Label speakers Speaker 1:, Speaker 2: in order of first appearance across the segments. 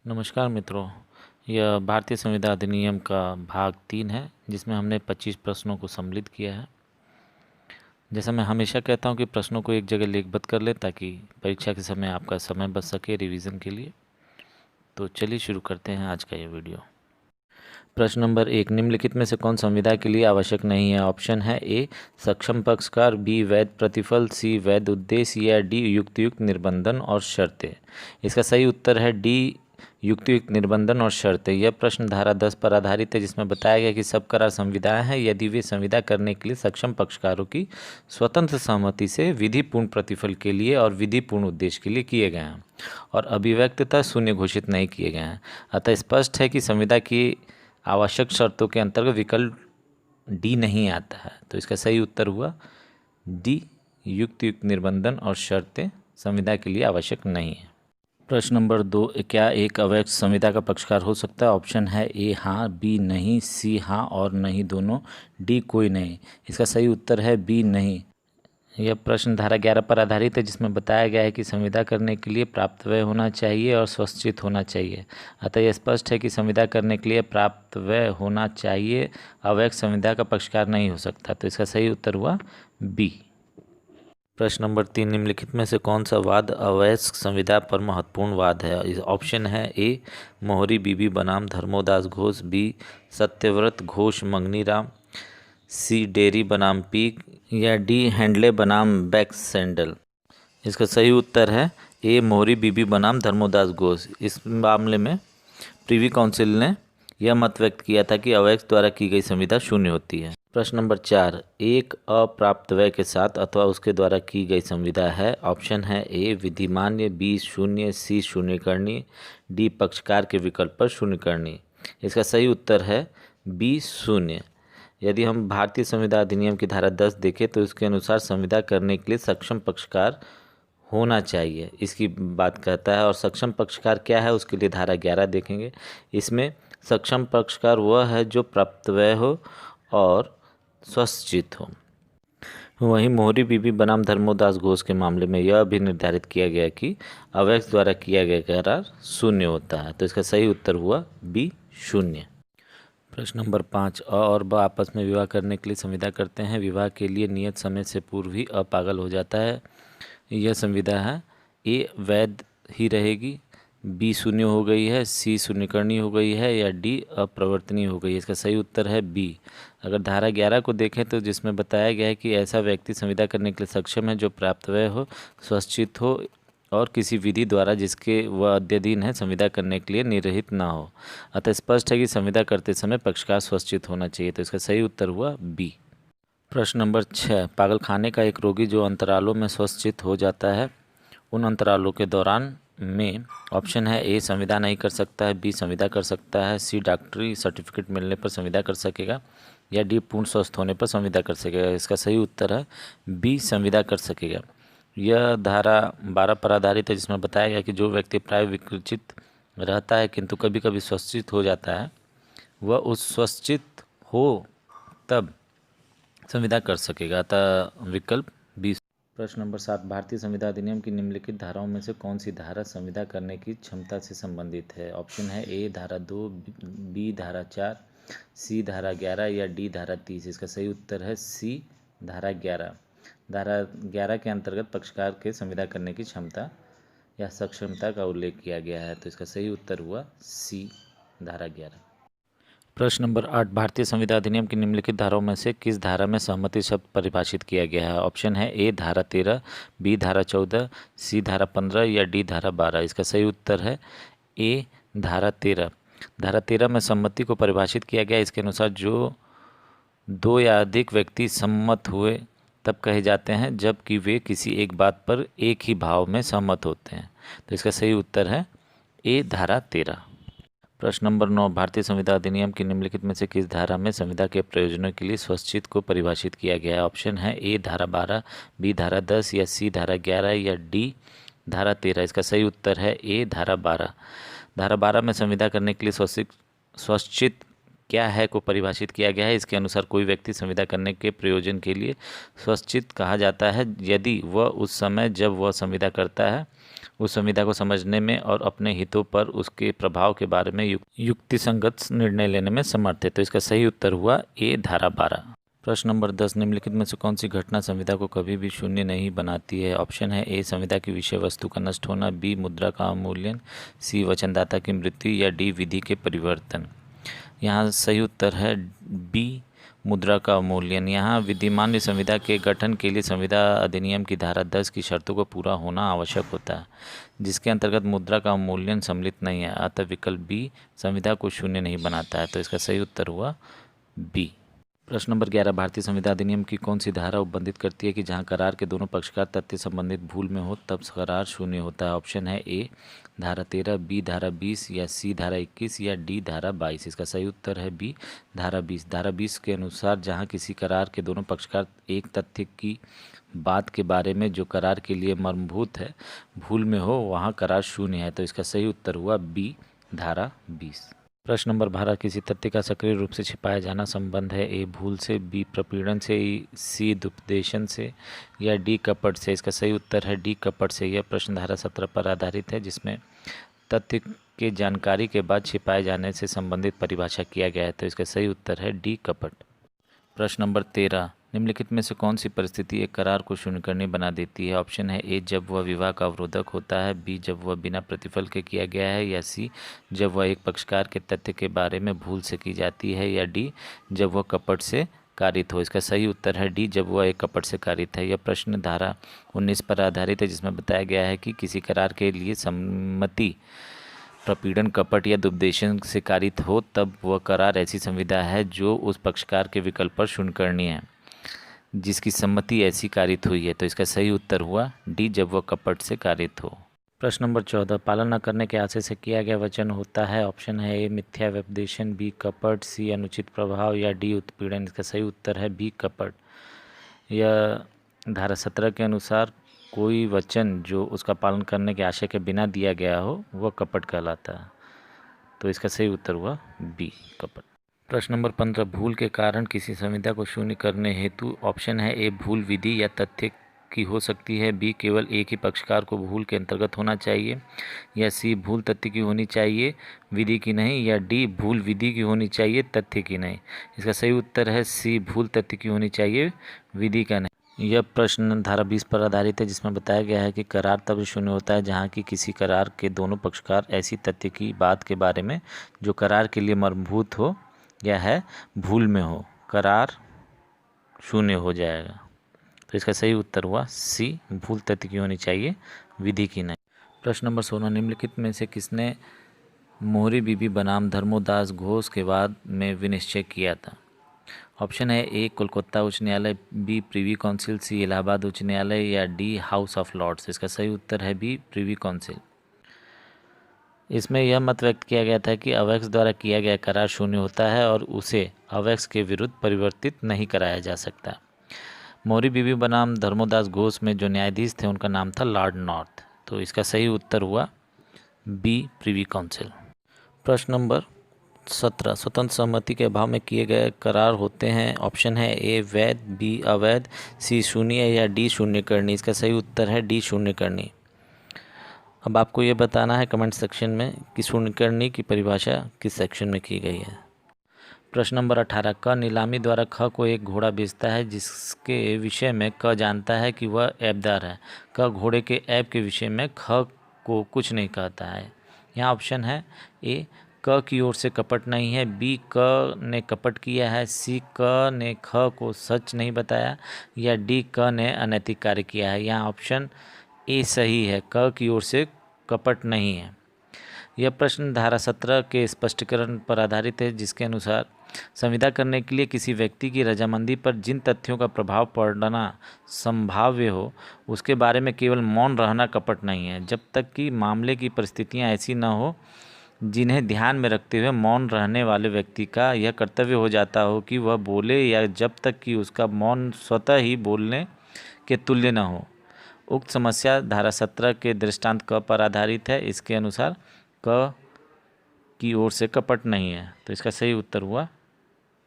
Speaker 1: नमस्कार मित्रों। यह भारतीय संविधान अधिनियम का भाग 3 है, जिसमें हमने 25 प्रश्नों को सम्मिलित किया है। जैसा मैं हमेशा कहता हूं कि प्रश्नों को एक जगह लेखबद्ध कर लें ताकि परीक्षा के समय आपका समय बच सके रिवीजन के लिए। तो चलिए शुरू करते हैं आज का ये वीडियो। प्रश्न नंबर 1, निम्नलिखित में से कौन संविदा के लिए आवश्यक नहीं है? ऑप्शन है ए सक्षम पक्षकार, बी वैध प्रतिफल, सी वैध उद्देश्य या डी युक्तियुक्त निर्बंधन और शर्तें। इसका सही उत्तर है डी युक्तियुक्त निर्बंधन और शर्तें। यह प्रश्न धारा 10 पर आधारित है, जिसमें बताया गया कि सब करार संविदाएं हैं यदि वे संविदा करने के लिए सक्षम पक्षकारों की स्वतंत्र सहमति से विधिपूर्ण प्रतिफल के लिए और विधिपूर्ण उद्देश्य के लिए किए गए हैं और अभिव्यक्तता शून्य घोषित नहीं किए गए हैं। अतः स्पष्ट है कि संविदा की आवश्यक शर्तों के अंतर्गत विकल्प डी नहीं आता है। तो इसका सही उत्तर हुआ डी युक्तियुक्त निर्बंधन और शर्तें संविदा के लिए आवश्यक नहीं है। प्रश्न नंबर 2, क्या एक अवैध संविदा का पक्षकार हो सकता है? ऑप्शन है ए हाँ, बी नहीं, सी हाँ और नहीं दोनों, डी कोई नहीं। इसका सही उत्तर है बी नहीं। यह प्रश्न धारा 11 पर आधारित है, जिसमें बताया गया है कि संविदा करने के लिए प्राप्त व्यय होना चाहिए और स्वश्चित होना चाहिए। अतः यह स्पष्ट है कि संविदा करने के लिए प्राप्त व्यय होना चाहिए, अवैध संविदा का पक्षकार नहीं हो सकता। तो इसका सही उत्तर हुआ बी। प्रश्न नंबर 3, निम्नलिखित में से कौन सा वाद अवैध संविदा पर महत्वपूर्ण वाद है? ऑप्शन है ए मोहरी बीबी बनाम धर्मोदास घोष, बी सत्यव्रत घोष मंगनीराम, सी डेरी बनाम पीक या डी हैंडले बनाम बैक्सेंडल। इसका सही उत्तर है ए मोहरी बीबी बनाम धर्मोदास घोष। इस मामले में प्रीवी काउंसिल ने यह मत व्यक्त किया था कि अवैध द्वारा की गई संविदा शून्य होती है। प्रश्न नंबर 4, एक अप्राप्त व्यय के साथ अथवा उसके द्वारा की गई संविदा है। ऑप्शन है ए विधिमान्य, बी शून्य, सी शून्यकरणीय, डी पक्षकार के विकल्प पर शून्यकरणीय। इसका सही उत्तर है बी शून्य। यदि हम भारतीय संविदा अधिनियम की धारा 10 देखें तो इसके अनुसार संविदा करने के लिए सक्षम पक्षकार होना चाहिए, इसकी बात कहता है। और सक्षम पक्षकार क्या है उसके लिए धारा 11 देखेंगे। इसमें सक्षम पक्षकार वह है जो प्राप्त व्यय हो और स्वश्चित हो। वहीं मोहरी बीबी बनाम धर्मोदास घोष के मामले में यह भी निर्धारित किया गया कि अवैध द्वारा किया गया करार शून्य होता है। तो इसका सही उत्तर हुआ बी शून्य। प्रश्न नंबर 5, अ और ब आपस में विवाह करने के लिए संविदा करते हैं। विवाह के लिए नियत समय से पूर्व ही अ पागल हो जाता है। यह संविदा है ए वैध ही रहेगी, बी शून्य हो गई है, सी शून्यकरणीय हो गई है या डी अप्रवर्तनीय हो गई है। इसका सही उत्तर है बी। अगर धारा 11 को देखें तो जिसमें बताया गया है कि ऐसा व्यक्ति संविदा करने के लिए सक्षम है जो प्राप्त व्यय हो, स्वश्चित हो और किसी विधि द्वारा जिसके वह अध्ययन है संविदा करने के लिए निर्हित ना हो। अतः स्पष्ट है कि संविदा करते समय पक्षकार स्वश्चित होना चाहिए। तो इसका सही उत्तर हुआ बी। प्रश्न नंबर 6, पागलखाने का एक रोगी जो अंतरालों में स्वश्चित हो जाता है, उन अंतरालों के दौरान में ऑप्शन है ए संविदा नहीं कर सकता है, बी संविदा कर सकता है, सी डॉक्टरी सर्टिफिकेट मिलने पर संविदा कर सकेगा या डी पूर्ण स्वस्थ होने पर संविदा कर सकेगा। इसका सही उत्तर है बी संविदा कर सकेगा। यह धारा 12 पर आधारित है, जिसमें बताया गया कि जो व्यक्ति प्राय विकृचित रहता है किंतु कभी कभी स्वश्चित हो जाता है, वह उस स्वश्चित हो तब संविदा कर सकेगा। अतः विकल्प बी। प्रश्न नंबर 7, भारतीय संविदा अधिनियम की निम्नलिखित धाराओं में से कौन सी धारा संविदा करने की क्षमता से संबंधित है? ऑप्शन है ए धारा 2, बी धारा 4, सी धारा 11 या डी धारा 30। इसका सही उत्तर है सी धारा 11। धारा 11 के अंतर्गत पक्षकार के संविदा करने की क्षमता या सक्षमता का उल्लेख किया गया है। तो इसका सही उत्तर हुआ सी धारा 11। प्रश्न नंबर 8, भारतीय संविदा अधिनियम की निम्नलिखित धाराओं में से किस धारा में सहमति शब्द परिभाषित किया गया है? ऑप्शन है ए धारा 13, बी धारा 14, सी धारा 15 या डी धारा 12। इसका सही उत्तर है ए धारा 13। धारा 13 में सम्मति को परिभाषित किया गया। इसके अनुसार जो दो या अधिक व्यक्ति सम्मत हुए तब कहे जाते हैं जबकि वे किसी एक बात पर एक ही भाव में सहमत होते हैं। तो इसका सही उत्तर है ए धारा 13। प्रश्न नंबर 9, भारतीय संविदा अधिनियम की निम्नलिखित में से किस धारा में संविदा के प्रयोजनों के लिए स्वश्चित को परिभाषित किया गया है? ऑप्शन है ए धारा 12, बी धारा 10 या सी धारा 11 या डी धारा 13। इसका सही उत्तर है ए धारा 12। धारा 12 में संविदा करने के लिए स्वश्चित क्या है को परिभाषित किया गया है। इसके अनुसार कोई व्यक्ति संविदा करने के प्रयोजन के लिए स्वश्चित कहा जाता है यदि वह उस समय जब वह संविदा करता है उस संविदा को समझने में और अपने हितों पर उसके प्रभाव के बारे में युक्तिसंगत निर्णय लेने में समर्थ है। तो इसका सही उत्तर हुआ ए, धारा 12। प्रश्न नंबर 10, निम्नलिखित में से कौन सी घटना संविदा को कभी भी शून्य नहीं बनाती है? ऑप्शन है ए, संविदा की विषय वस्तु का नष्ट होना, बी, मुद्रा का अवमूल्यन, सी, वचनदाता की मृत्यु, या डी, विधि के परिवर्तन। यहाँ सही उत्तर है बी, मुद्रा का अवमूल्यन। यहाँ विद्यमान संविदा के गठन के लिए संविदा अधिनियम की धारा 10 की शर्तों को पूरा होना आवश्यक होता है, जिसके अंतर्गत मुद्रा का अवमूल्यन सम्मिलित नहीं है। अतः विकल्प बी संविदा को शून्य नहीं बनाता है। तो इसका सही उत्तर हुआ बी। प्रश्न नंबर 11, भारतीय संविदा अधिनियम की कौन सी धारा उपबंधित करती है कि जहां करार के दोनों पक्षकार तथ्य संबंधित भूल में हो तब करार शून्य होता है? ऑप्शन है ए, धारा 13, बी, धारा 20, या सी, धारा 21, या डी, धारा 22। इसका सही उत्तर है बी, धारा 20। धारा 20 के अनुसार जहां किसी करार के दोनों पक्षकार एक तथ्य की बात के बारे में जो करार के लिए मर्मभूत है भूल में हो वहां करार शून्य है। तो इसका सही उत्तर हुआ बी, धारा 20। प्रश्न नंबर 12, किसी तथ्य का सक्रिय रूप से छिपाया जाना संबंध है? ए, भूल से, बी, प्रपीड़न से, सी, दुपदेशन से, या डी, कपट से। इसका सही उत्तर है डी, कपट से। यह प्रश्न धारा 17 पर आधारित है, जिसमें तथ्य के जानकारी के बाद छिपाए जाने से संबंधित परिभाषा किया गया है। तो इसका सही उत्तर है डी, कपट। प्रश्न नंबर 13, निम्नलिखित में से कौन सी परिस्थिति एक करार को शून्य करने बना देती है? ऑप्शन है ए, जब वह विवाह का अवरोधक होता है, बी, जब वह बिना प्रतिफल के किया गया है, या सी, जब वह एक पक्षकार के तथ्य के बारे में भूल से की जाती है, या डी, जब वह कपट से कारित हो। इसका सही उत्तर है डी, जब वह एक कपट से कारित है। यह प्रश्न धारा 19 पर आधारित है, जिसमें बताया गया है कि किसी करार के लिए सम्मति प्रपीड़न, कपट या दुपदेशन से कारित हो तब वह करार ऐसी संविदा है जो उस पक्षकार के विकल्प पर शून्य करनी है जिसकी सम्मति ऐसी कारित हुई है। तो इसका सही उत्तर हुआ डी, जब वह कपट से कारित हो। प्रश्न नंबर 14, पालन न करने के आशय से किया गया वचन होता है? ऑप्शन है ए, मिथ्या व्यपदेशन, बी, कपट, सी, अनुचित प्रभाव, या डी, उत्पीड़न। इसका सही उत्तर है बी, कपट। यह धारा 17 के अनुसार कोई वचन जो उसका पालन करने के आशय के बिना दिया गया हो वह कपट कहलाता है। तो इसका सही उत्तर हुआ बी, कपट। प्रश्न नंबर 15, भूल के कारण किसी संविदा को शून्य करने हेतु ऑप्शन है ए, भूल विधि या तथ्य की हो सकती है, बी, केवल एक ही पक्षकार को भूल के अंतर्गत होना चाहिए, या सी, भूल तथ्य की होनी चाहिए विधि की नहीं, या डी, भूल विधि की होनी चाहिए तथ्य की नहीं। इसका सही उत्तर है सी, भूल तथ्य की होनी चाहिए विधि का नहीं। यह प्रश्न धारा 20 पर आधारित है, जिसमें बताया गया है कि करार तब शून्य होता है जहां की किसी करार के दोनों पक्षकार ऐसी तथ्य की बात के बारे में जो करार के लिए मर्मभूत हो या है भूल में हो, करार शून्य हो जाएगा। तो इसका सही उत्तर हुआ सी, भूल तथ्य की होनी चाहिए विधि की नहीं। प्रश्न नंबर 16, निम्नलिखित में से किसने मोहरी बीबी बनाम धर्मोदास घोष के बाद में विनिश्चय किया था? ऑप्शन है ए, कोलकाता उच्च न्यायालय, बी, प्रीवी काउंसिल, सी, इलाहाबाद उच्च न्यायालय, या डी, हाउस ऑफ लॉर्ड्स। इसका सही उत्तर है बी, प्रीवी काउंसिल। इसमें यह मत व्यक्त किया गया था कि अवैक्स द्वारा किया गया करार शून्य होता है और उसे अवैक्स के विरुद्ध परिवर्तित नहीं कराया जा सकता। मोहरी बीबी बनाम धर्मोदास घोष में जो न्यायाधीश थे उनका नाम था लॉर्ड नॉर्थ। तो इसका सही उत्तर हुआ बी, प्रीवी काउंसिल। प्रश्न नंबर 17, स्वतंत्र सहमति के अभाव में किए गए करार होते हैं? ऑप्शन है ए, वैध, बी, अवैध, सी, शून्य, या डी, शून्य करनी। इसका सही उत्तर है डी, शून्य करनी। अब आपको ये बताना है कमेंट सेक्शन में कि शून्य करनी की परिभाषा किस सेक्शन में की गई है। प्रश्न नंबर 18, क नीलामी द्वारा ख को एक घोड़ा बेचता है जिसके विषय में क जानता है कि वह ऐबदार है। क घोड़े के ऐब के विषय में ख को कुछ नहीं कहता है। यहाँ ऑप्शन है ए, क की ओर से कपट नहीं है, बी, क ने कपट किया है, सी, क ने ख को सच नहीं बताया, या डी, क ने अनैतिक कार्य किया है। यहाँ ऑप्शन ए सही है, क की ओर से कपट नहीं है। यह प्रश्न धारा 17 के स्पष्टीकरण पर आधारित है, जिसके अनुसार संविदा करने के लिए किसी व्यक्ति की रजामंदी पर जिन तथ्यों का प्रभाव पड़ना संभाव्य हो उसके बारे में केवल मौन रहना कपट नहीं है, जब तक कि मामले की परिस्थितियां ऐसी न हो जिन्हें ध्यान में रखते हुए मौन रहने वाले व्यक्ति का यह कर्तव्य हो जाता हो कि वह बोले, या जब तक कि उसका मौन स्वतः ही बोलने के तुल्य न हो। उक्त समस्या धारा 17 के दृष्टांत क पर आधारित है। इसके अनुसार क की ओर से कपट नहीं है। तो इसका सही उत्तर हुआ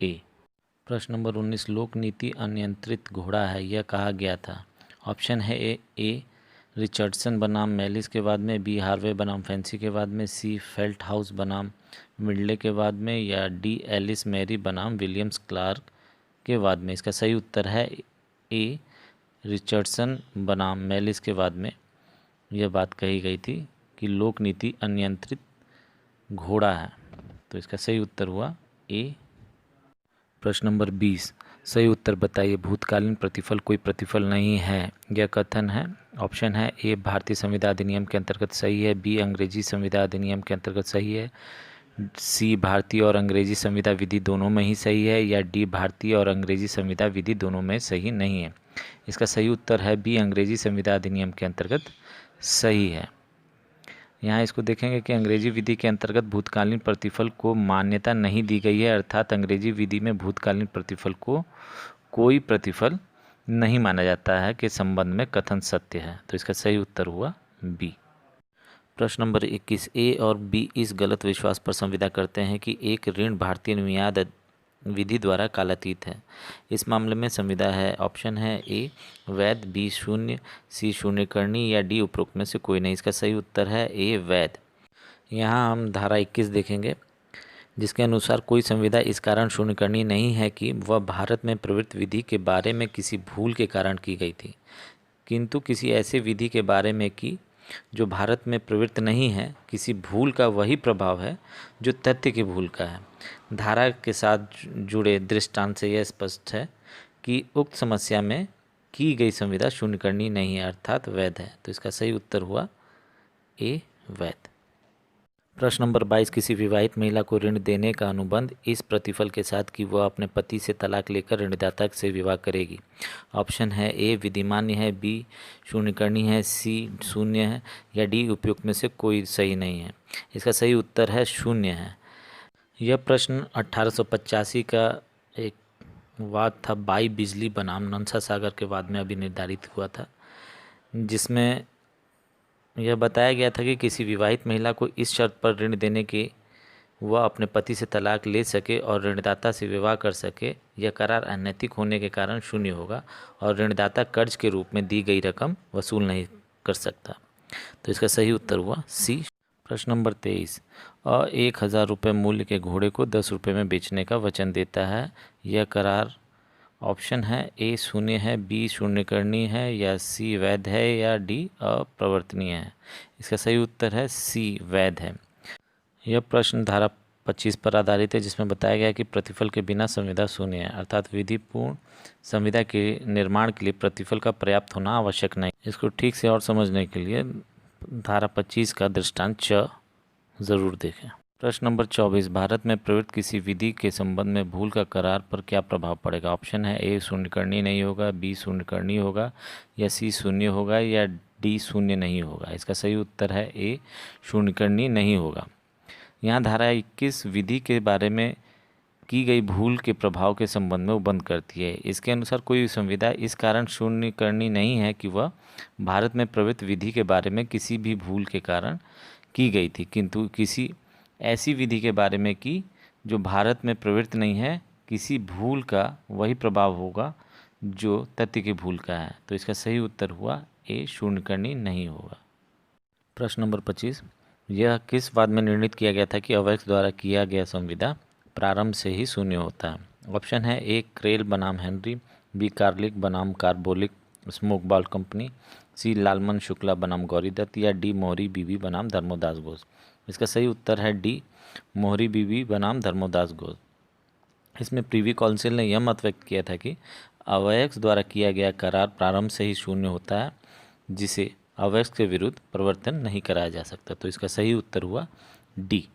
Speaker 1: ए। प्रश्न नंबर 19, लोक नीति अनियंत्रित घोड़ा है यह कहा गया था। ऑप्शन है ए, रिचर्डसन बनाम मेलिस के बाद में, बी हार्वे बनाम फैंसी के बाद में, सी फेल्ट हाउस बनाम मिडले के बाद में, या डी एलिस मैरी बनाम विलियम्स क्लार्क के बाद में। इसका सही उत्तर है ए रिचर्डसन बनाम मेलिस के बाद में। यह बात कही गई थी कि लोक नीति अनियंत्रित घोड़ा है, तो इसका सही उत्तर हुआ ए। प्रश्न नंबर 20, सही उत्तर बताइए। भूतकालीन प्रतिफल कोई प्रतिफल नहीं है, यह कथन है। ऑप्शन है ए भारतीय संविदा अधिनियम के अंतर्गत सही है, बी अंग्रेजी संविदा अधिनियम के अंतर्गत सही है, सी भारतीय और अंग्रेजी संविदा विधि दोनों में ही सही है, या डी भारतीय और अंग्रेजी संविदा विधि दोनों में सही नहीं है। इसका सही उत्तर है बी अंग्रेजी संविदा अधिनियम के अंतर्गत सही है। यहाँ इसको देखेंगे कि अंग्रेजी विधि के अंतर्गत भूतकालीन प्रतिफल को मान्यता नहीं दी गई है, अर्थात अंग्रेजी विधि में भूतकालीन प्रतिफल को कोई प्रतिफल नहीं माना जाता है के संबंध में कथन सत्य है, तो इसका सही उत्तर हुआ बी। प्रश्न नंबर 21, ए और बी इस गलत विश्वास पर संविदा करते हैं कि एक ऋण भारतीय मियाद विधि द्वारा कालातीत है। इस मामले में संविदा है। ऑप्शन है ए वैध, बी शून्य, सी शून्यकर्णी, या डी उपरोक्त में से कोई नहीं। इसका सही उत्तर है ए वैध। यहाँ हम धारा 21 देखेंगे, जिसके अनुसार कोई संविदा इस कारण शून्यकर्णी नहीं है कि वह भारत में प्रवृत्त विधि के बारे में किसी भूल के कारण की गई थी, किंतु किसी ऐसे विधि के बारे में कि जो भारत में प्रवृत्त नहीं है, किसी भूल का वही प्रभाव है जो तथ्य की भूल का है। धारा के साथ जुड़े दृष्टांत से यह स्पष्ट है कि उक्त समस्या में की गई संविदा शून्यकर्णी नहीं है, अर्थात वैध है, तो इसका सही उत्तर हुआ ए वैध। प्रश्न नंबर 22, किसी विवाहित महिला को ऋण देने का अनुबंध इस प्रतिफल के साथ कि वह अपने पति से तलाक लेकर ऋणदाता से विवाह करेगी। ऑप्शन है ए विधिमान्य है, बी शून्यकर्णी है, सी शून्य है, या डी उपयुक्त में से कोई सही नहीं है। इसका सही उत्तर है शून्य है। यह प्रश्न 1885 का एक वाद था बाई बिजली बनाम नंसा सागर के वाद में अभी निर्धारित हुआ था, जिसमें यह बताया गया था कि किसी विवाहित महिला को इस शर्त पर ऋण देने की वह अपने पति से तलाक ले सके और ऋणदाता से विवाह कर सके, यह करार अनैतिक होने के कारण शून्य होगा और ऋणदाता कर्ज के रूप में दी गई रकम वसूल नहीं कर सकता, तो इसका सही उत्तर हुआ सी। प्रश्न नंबर 23, 1000 रुपये मूल्य के घोड़े को 10 रुपये में बेचने का वचन देता है। यह करार ऑप्शन है ए शून्य है, बी शून्यकर्णी है, या सी वैध है, या डी अप्रवर्तनीय है। इसका सही उत्तर है सी वैध है। यह प्रश्न धारा 25 पर आधारित है, जिसमें बताया गया कि प्रतिफल के बिना संविदा शून्य है, अर्थात विधिपूर्ण संविदा के निर्माण के लिए प्रतिफल का पर्याप्त होना आवश्यक नहीं। इसको ठीक से और समझने के लिए धारा 25 का दृष्टांत च जरूर देखें। प्रश्न नंबर 24, भारत में प्रवृत्त किसी विधि के संबंध में भूल का करार पर क्या प्रभाव पड़ेगा। ऑप्शन है ए शून्यकर्णी नहीं होगा, बी शून्यकर्णी होगा, या सी शून्य होगा, या डी शून्य नहीं होगा। इसका सही उत्तर है ए शून्यकर्णी नहीं होगा। यहाँ धारा 21 विधि के बारे में की गई भूल के प्रभाव के संबंध में उपबंध करती है। इसके अनुसार कोई संविदा इस कारण शून्यकर्णी नहीं है कि वह भारत में प्रवृत्त विधि के बारे में किसी भी भूल के कारण की गई थी, किंतु किसी ऐसी विधि के बारे में कि जो भारत में प्रवृत्त नहीं है, किसी भूल का वही प्रभाव होगा जो तथ्य की भूल का है, तो इसका सही उत्तर हुआ ए शून्यकर्णी नहीं होगा। प्रश्न नंबर 25, यह किस वाद में निर्णित किया गया था कि अवैक्स द्वारा किया गया संविदा प्रारंभ से ही शून्य होता है। ऑप्शन है ए क्रेल बनाम हेनरी, बी कार्लिक बनाम कार्बोलिक स्मोक बॉल कंपनी, सी लालमन शुक्ला बनाम गौरीदत्त, या डी मोहरी बीबी बनाम धर्मोदास घोष। इसका सही उत्तर है डी मोहरी बीबी बनाम धर्मोदास घोष। इसमें प्रीवी काउंसिल ने यह मत व्यक्त किया था कि अवैक्स द्वारा किया गया करार प्रारंभ से ही शून्य होता है, जिसे अवैक्स के विरुद्ध प्रवर्तन नहीं कराया जा सकता, तो इसका सही उत्तर हुआ डी।